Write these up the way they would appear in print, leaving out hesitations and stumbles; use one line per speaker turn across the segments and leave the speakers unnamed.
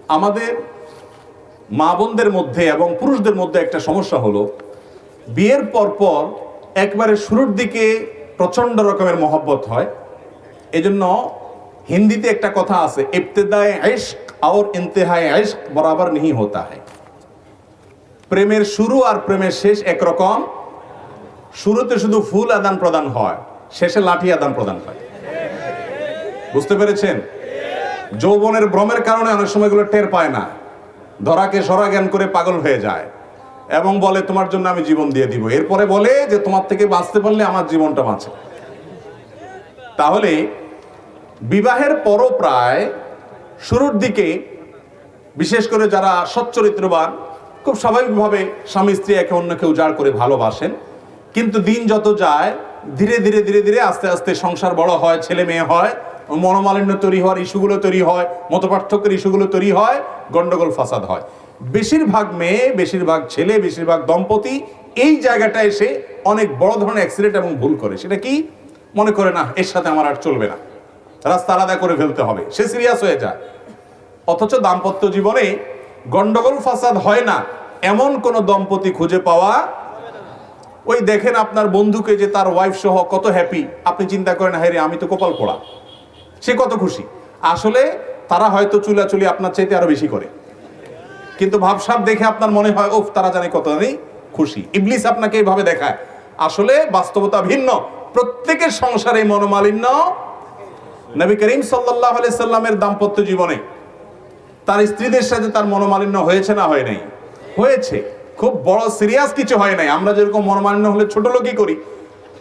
আমাদের মা বোনদের মধ্যে এবং পুরুষদের মধ্যে একটা সমস্যা হলো, বিয়ের পরপর একবারে শুরুর দিকে প্রচন্ড রকমের মহব্বত হয়। এজন্য হিন্দিতে একটা কথা আছে, ইবতিদায়ে ইশক और इंतहाए इश्क बराबर नहीं होता है। প্রেমের শুরু আর প্রেমের শেষ একরকম। শুরুতে শুধু ফুল আদান প্রদান হয়, শেষে লাঠি আদান প্রদান হয়। বুঝতে পেরেছেন? যৌবনের ভ্রমের কারণে অনেক সময় এগুলো টের পায় না, ধরাকে সরা জ্ঞান করে পাগল হয়ে যায় এবং বলে তোমার জন্য আমি জীবন দিয়ে দিব। এরপরে বলে যে তোমার থেকে বাঁচতে পারলে আমার জীবনটা বাঁচে। তাহলে বিবাহের পরও প্রায় শুরুর দিকে বিশেষ করে যারা সচ্চরিত্রবান খুব স্বাভাবিকভাবে স্বামী স্ত্রী একে অন্যকে উজাড় করে ভালোবাসেন, কিন্তু দিন যত যায় ধীরে ধীরে ধীরে ধীরে আস্তে আস্তে সংসার বড় হয়, ছেলে মেয়ে হয়, মনোমালিন্য তৈরি হওয়ার ইস্যুগুলো তৈরি হয়, মতপার্থক্যের ইস্যুগুলো তৈরি হয়, গন্ডগোল ফাসাদ হয়। বেশিরভাগ মেয়ে, বেশিরভাগ ছেলে, বেশিরভাগ দম্পতি এই জায়গাটায় এসে অনেক বড় ধরনের অ্যাক্সিডেন্ট এবং ভুল করে। সেটা কি? মনে করে না এর সাথে আমার আর চলবে না, রাস্তা আলাদা করে ফেলতে হবে, সে সিরিয়াস হয়ে যায়। অথচ দাম্পত্য জীবনে গন্ডগোল ফাসাদ হয় না এমন কোন দম্পতি খুঁজে পাওয়া। ওই দেখেন আপনার বন্ধুকে যে তার ওয়াইফ সহ কত হ্যাপি, আপনি চিন্তা করেন হ্যাঁ রে আমি তো কপাল পোড়া, সে কত খুশি। আসলে তারা হয়তো চুলাচুলি আপনার চাইতে আরো বেশি করে, কিন্তু ভাবসাব দেখে আপনার মনে হয় ওফ তারা জানে কত খুশি। ইবলিস আপনাকে এইভাবে দেখায়, আসলে বাস্তবতা ভিন্ন। প্রত্যেকের সংসারে মনোমালিন্য। নবী করিম সাল্লাল্লাহু আলাইহি সাল্লামের দাম্পত্য জীবনে তার স্ত্রীদের সাথে তার মনোমালিন্য হয়েছে না হয় নাই? হয়েছে। খুব বড় সিরিয়াস কিছু হয় নাই। আমরা যেরকম মনোমালিন্য হলে ছোট লোকই করি,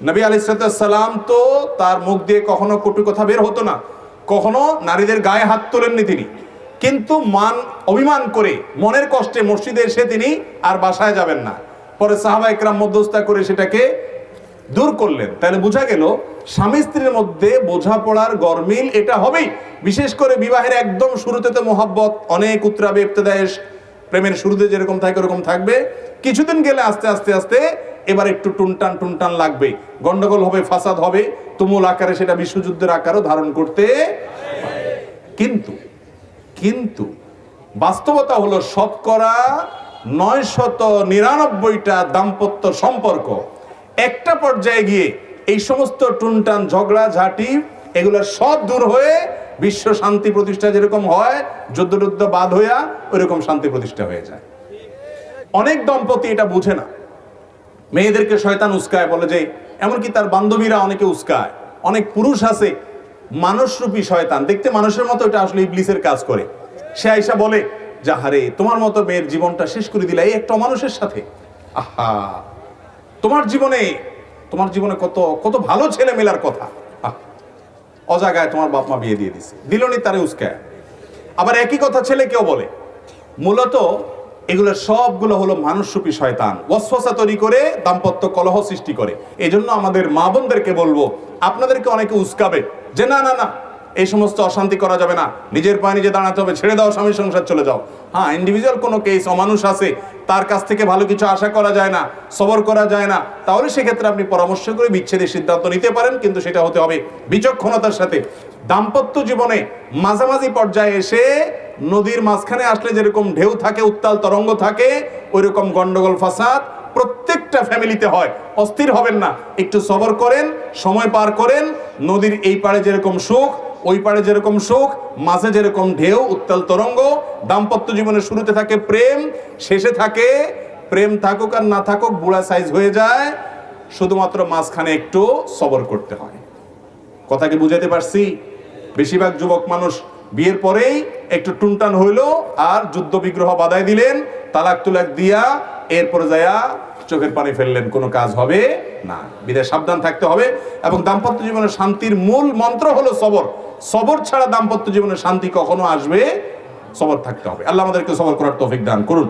নবী আলাইহিস সালাম তো তার মুখ দিয়ে কখনো কটু কথা বের হতো না, কখনো নারীদের গায়ে হাত তোলেননি তিনি। কিন্তু অভিমান করে মনের কষ্টে মসজিদে এসে তিনি আর বাসায় যাবেন না। পরে সাহাবা ইকরাম মধ্যস্থতা করে সেটাকে দূর করলেন। তাহলে বোঝা গেল স্বামী স্ত্রীর মধ্যে বোঝাপড়ার গরমিল এটা হবেই। বিশেষ করে বিবাহের একদম শুরুতে তো মোহাব্বত অনেক উতরাবে, ইবতিদায়ে প্রেমের শুরুতে যেরকম থাকে ওরকম থাকবে। কিছুদিন গেলে আস্তে আস্তে আস্তে এবার একটু টুনটান টুনটান লাগবে, গন্ডগোল হবে, ফাসাদ হবে, তুমুল আকারে সেটা বিশ্বযুদ্ধের আকারও ধারণ করতে। কিন্তু বাস্তবতা হলো শতকরা 999টা দাম্পত্য সম্পর্ক একটা পর্যায়ে গিয়ে এই সমস্ত টুনটান ঝগড়া ঝাঁটি এগুলো সব দূর হয়ে বিশ্ব শান্তি প্রতিষ্ঠা যেরকম হয়, যুদ্ধ বাদ হইয়া ওইরকম শান্তি প্রতিষ্ঠা হয়ে যায়। অনেক দম্পতি এটা বুঝে না, মেয়েদেরকে শয়তান উস্কায়, বলে যে এমনকি তার বান্ধবীরা অনেকে উস্কায়। অনেক পুরুষ আছে মানুষরূপী শয়তান, দেখতে মানুষের মতো, এটা আসলে ইবলিসের কাজ করে। সে আইসা বলে যাহারে তোমার মতো মেয়ের জীবনটা শেষ করে দিলা এই একটা মানুষের সাথে। আহা, তোমার জীবনে কত কত ভালো ছেলে মেলার কথা, অজাগায় তোমার বাপ মা বিয়ে দিয়ে দিছে, দিলনি তারে উস্কায়। আবার একই কথা ছেলে কেউ বলে। মূলত এগুলো সবগুলো হলো মানুষরূপী শয়তান, ওয়াসওয়াসা তৈরি করে দাম্পত্য কলহ সৃষ্টি করে। এই জন্য আমাদের মা বোনদেরকে বলবো, আপনাদেরকে অনেকে উস্কাবে যে না না না এই সমস্ত অশান্তি করা যাবে না, নিজের পায়ে নিজে দাঁড়াতে হবে, ছেড়ে দাও, স্বামীর সংসার চলে যাও। হ্যাঁ, ইন্ডিভিজুয়াল কোনো কেস, অমানুষ আছে, তার কাছ থেকে ভালো কিছু আশা করা যায় না, সবর করা যায় না, তাহলে সেক্ষেত্রে আপনি পরামর্শ করে বিচ্ছেদের সিদ্ধান্ত নিতে পারেন, কিন্তু সেটা হতে হবে বিচক্ষণতার সাথে। দাম্পত্য জীবনে মাঝামাঝি পর্যায়ে এসে নদীর মাঝখানে আসলে যেরকম ঢেউ থাকে, উত্তাল তরঙ্গ থাকে, ওইরকম গন্ডগোল ফাসাদ প্রত্যেকটা ফ্যামিলিতে হয়। অস্থির হবেন না, একটু সবর করেন, সময় পার করেন। নদীর এই পাড়ে যেরকম সুখ, ওই পাড়ে যেরকম সুখ, মাঝে যেরকম ঢেউ, উত্তাল তরঙ্গ। দাম্পত্য জীবনের শুরুতে থাকে প্রেম, শেষে থাকে প্রেম, থাকুক আর না থাকুক বুড়া সাইজ হয়ে যায়, শুধুমাত্র মাঝখানে একটু সবর করতে হয়। কথা কি বুঝাতে পারছি? বেশিরভাগ যুবক মানুষ বিয়ের পরেই একটু টুনটান হইলো আর যুদ্ধ বিগ্রহ বাধাই দিলেন, তালাক তুলাক দিয়া এরপরে যায়া চোখের পানি ফেললেন, কোনো কাজ হবে না। বিধায় সাবধান থাকতে হবে। এবং দাম্পত্য জীবনের শান্তির মূল মন্ত্র হলো সবর। সবর ছাড়া দাম্পত্য জীবনের শান্তি কখনো আসবে? সবর থাকতে হবে। আল্লাহ আমাদেরকে সবর করার তৌফিক দান করুন।